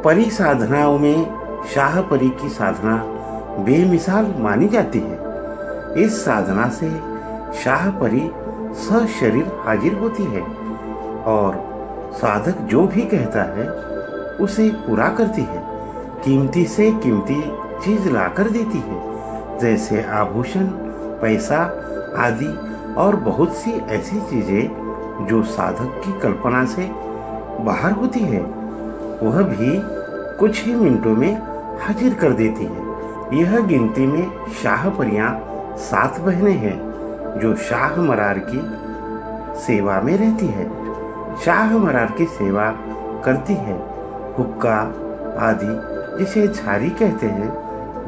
परी साधनाओं में शाह परी की साधना बेमिसाल मानी जाती है। इस साधना से शाह परी सशरीर हाजिर होती है और साधक जो भी कहता है उसे पूरा करती है। कीमती से कीमती चीज लाकर देती है, जैसे आभूषण, पैसा आदि और बहुत सी ऐसी चीजें जो साधक की कल्पना से बाहर होती है, वह भी कुछ ही मिनटों में हाजिर कर देती है। यह गिनती में शाह परियां 7 बहनें हैं जो शाह मरार की सेवा में रहती है। शाह मरार की सेवा करती है, हुक्का आदि जिसे झारी कहते हैं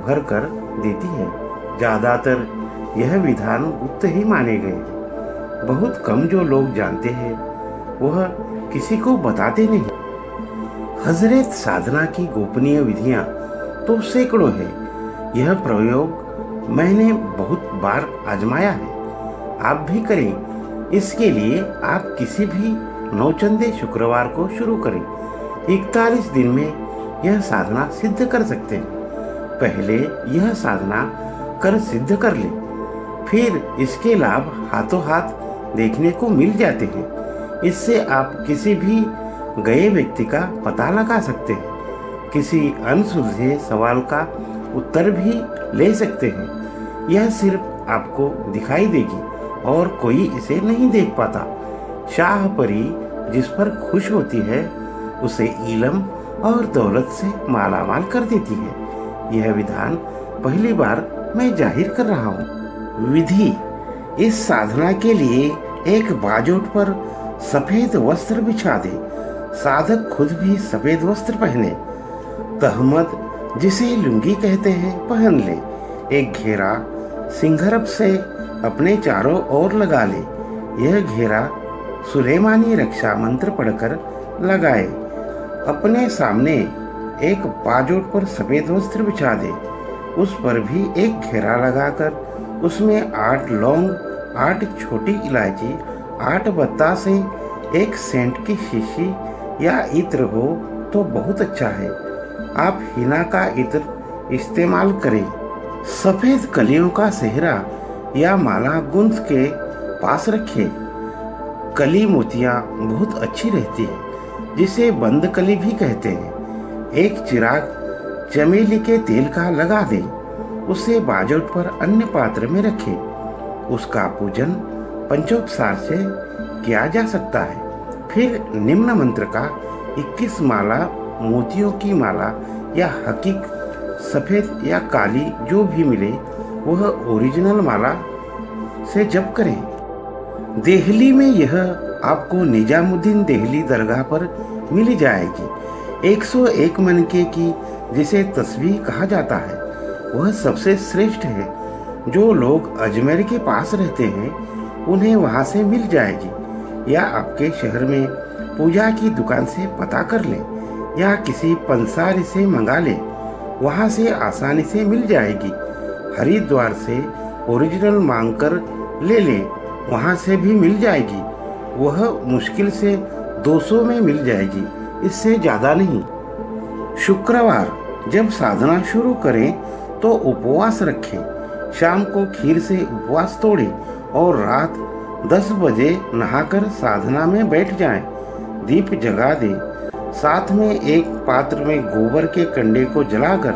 भर कर देती है। ज्यादातर यह विधान गुप्त ही माने गए हैं। बहुत कम जो लोग जानते हैं वह किसी को बताते नहीं। हजरत साधना की गोपनीय विधियां तो सैकड़ों है। यह प्रयोग मैंने बहुत बार आजमाया है, आप भी करें। इसके लिए आप किसी भी नौचंदे शुक्रवार को शुरू करें। 41 दिन में यह साधना सिद्ध कर सकते हैं। पहले यह साधना कर सिद्ध कर ले, फिर इसके लाभ हाथों हाथ देखने को मिल जाते हैं। इससे आप किसी भी गए व्यक्ति का पता लगा सकते हैं, किसी अनसुलझे सवाल का उत्तर भी ले सकते हैं। यह सिर्फ आपको दिखाई देगी और कोई इसे नहीं देख पाता। शाह परी जिस पर खुश होती है उसे इलम और दौलत से मालामाल कर देती है। यह विधान पहली बार मैं जाहिर कर रहा हूँ। विधि: इस साधना के लिए एक बाजोट पर सफेद वस्त्र बिछा दे। साधक खुद भी सफेद वस्त्र पहने। तहमद, जिसे लुंगी कहते हैं, पहन ले। एक घेरा सिंघरब से अपने चारों ओर लगा ले। यह घेरा सुलेमानी रक्षा मंत्र पढ़कर लगाए। अपने सामने एक बाजोट पर सफेद वस्त्र बिछा दे। उस पर भी एक घेरा लगाकर उसमें 8 लौंग, 8 छोटी इलायची, 8 बतासे, एक सेंट की शीशी या इत्र हो तो बहुत अच्छा है। आप हिना का इत्र इस्तेमाल करें। सफेद कलियों का सेहरा या माला गूंथ के पास रखें। कली मोतियां बहुत अच्छी रहती है, जिसे बंद कली भी कहते हैं। एक चिराग चमेली के तेल का लगा दें। उसे बाजोट पर अन्य पात्र में रखें। उसका पूजन पंचोपचार से किया जा सकता है। फिर निम्न मंत्र का 21 माला मोतियों की माला या हकीक, सफेद या काली जो भी मिले वह ओरिजिनल माला से जप करें। देहली में यह आपको निजामुद्दीन देहली दरगाह पर मिल जाएगी। 101 मनके की, जिसे तस्बीह कहा जाता है, वह सबसे श्रेष्ठ है। जो लोग अजमेर के पास रहते हैं उन्हें वहां से मिल जाएगी, या आपके शहर में पूजा की दुकान से पता कर ले, या किसी पंसारी से मंगा ले, वहां से आसानी से मिल जाएगी। हरिद्वार से ओरिजिनल मांगकर ले ले, वहां से भी मिल जाएगी। वह मुश्किल से 200 में मिल जाएगी, इससे ज्यादा नहीं। शुक्रवार जब साधना शुरू करें तो उपवास रखें। शाम को खीर से उपवास तोड़ें और रात 10 बजे नहाकर साधना में बैठ जाएं। दीप जगा दें। साथ में एक पात्र में गोबर के कंडे को जलाकर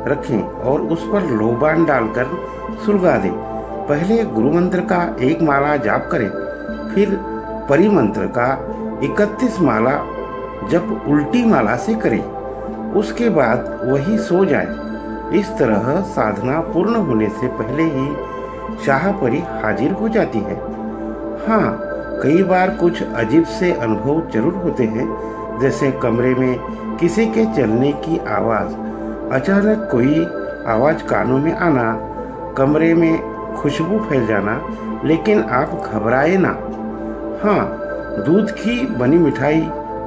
रखें और उस पर लोबान डालकर सुलगा दें। पहले गुरु मंत्र का 1 माला जाप करें, फिर परिमंत्र का 31 माला जप उल्टी माला से करें। उसके बाद वही सो जाए। इस तरह साधना पूर्ण होने से पहले ही शाहपरी हाजिर हो जाती है। हाँ, कई बार कुछ अजीब से अनुभव जरूर होते हैं, जैसे कमरे में किसी के चलने की आवाज़, अचानक कोई आवाज़ कानों में आना, कमरे में खुशबू फैल जाना, लेकिन आप घबराए ना। हाँ, दूध की बनी मिठाई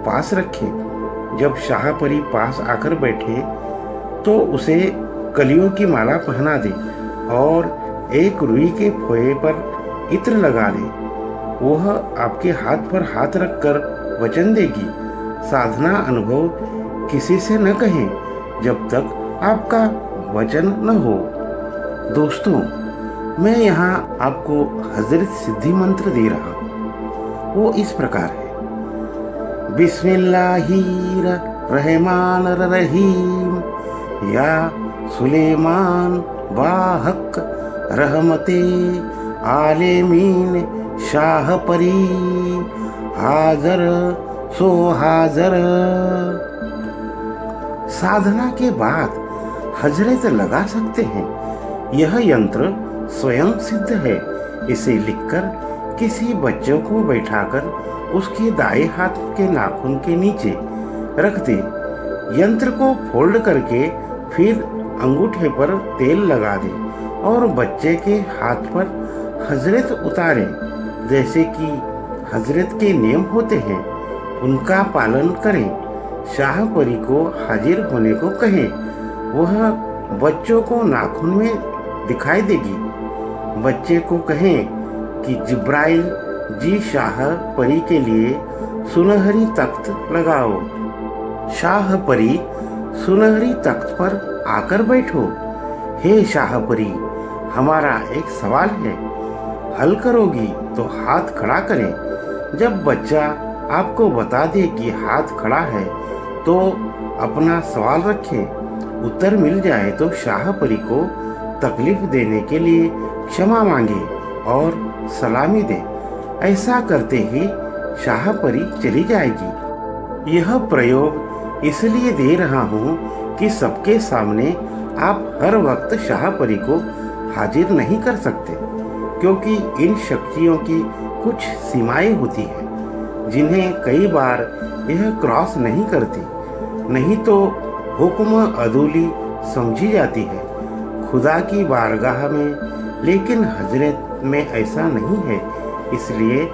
पास रखें। जब शाहपरी पास आकर बैठे तो उसे कलियों की माला पहना दे और एक रुई के फोए पर इत्र लगा दे। वह आपके हाथ पर हाथ रखकर वचन देगी। साधना अनुभव किसी से न कहें जब तक आपका वचन न हो। दोस्तों, मैं यहाँ आपको हजरत सिद्धि मंत्र दे रहा हूँ। वो इस प्रकार है। बिस्मिल्लाहिर रहमान रहीम। या सुलेमान बाहक रहमते आलेमीन शाह परी हाजर सो हाजर। साधना के बाद हजरत लगा सकते हैं। यह यंत्र स्वयं सिद्ध है। इसे लिखकर किसी बच्चे को बैठाकर उसके दाएं हाथ के नाखून के नीचे रख दे। यंत्र को फोल्ड करके फिर अंगूठे पर तेल लगा दे और बच्चे के हाथ पर हजरत उतारे। जैसे कि हजरत के नियम होते हैं उनका पालन करें। शाह परी को हाजिर होने को कहें। वह बच्चों को नाखून में दिखाई देगी। बच्चे को कहें कि जिब्राइल जी शाह परी के लिए सुनहरी तख्त लगाओ। शाह परी सुनहरी तख्त पर आकर बैठो। हे शाह परी, हमारा एक सवाल है, हल करोगी तो हाथ खड़ा करें। जब बच्चा आपको बता दे कि हाथ खड़ा है तो अपना सवाल रखें। उत्तर मिल जाए तो शाह परी को तकलीफ देने के लिए क्षमा मांगे और सलामी दे। ऐसा करते ही शाह परी चली जाएगी। यह प्रयोग इसलिए दे रहा हूँ कि सबके सामने आप हर वक्त शाह परी को हाजिर नहीं कर सकते, क्योंकि इन शक्तियों की कुछ सीमाएं होती हैं जिन्हें कई बार यह क्रॉस नहीं करती, नहीं तो हुक्म अदूली समझी जाती है खुदा की बारगाह में। लेकिन हजरत में ऐसा नहीं है, इसलिए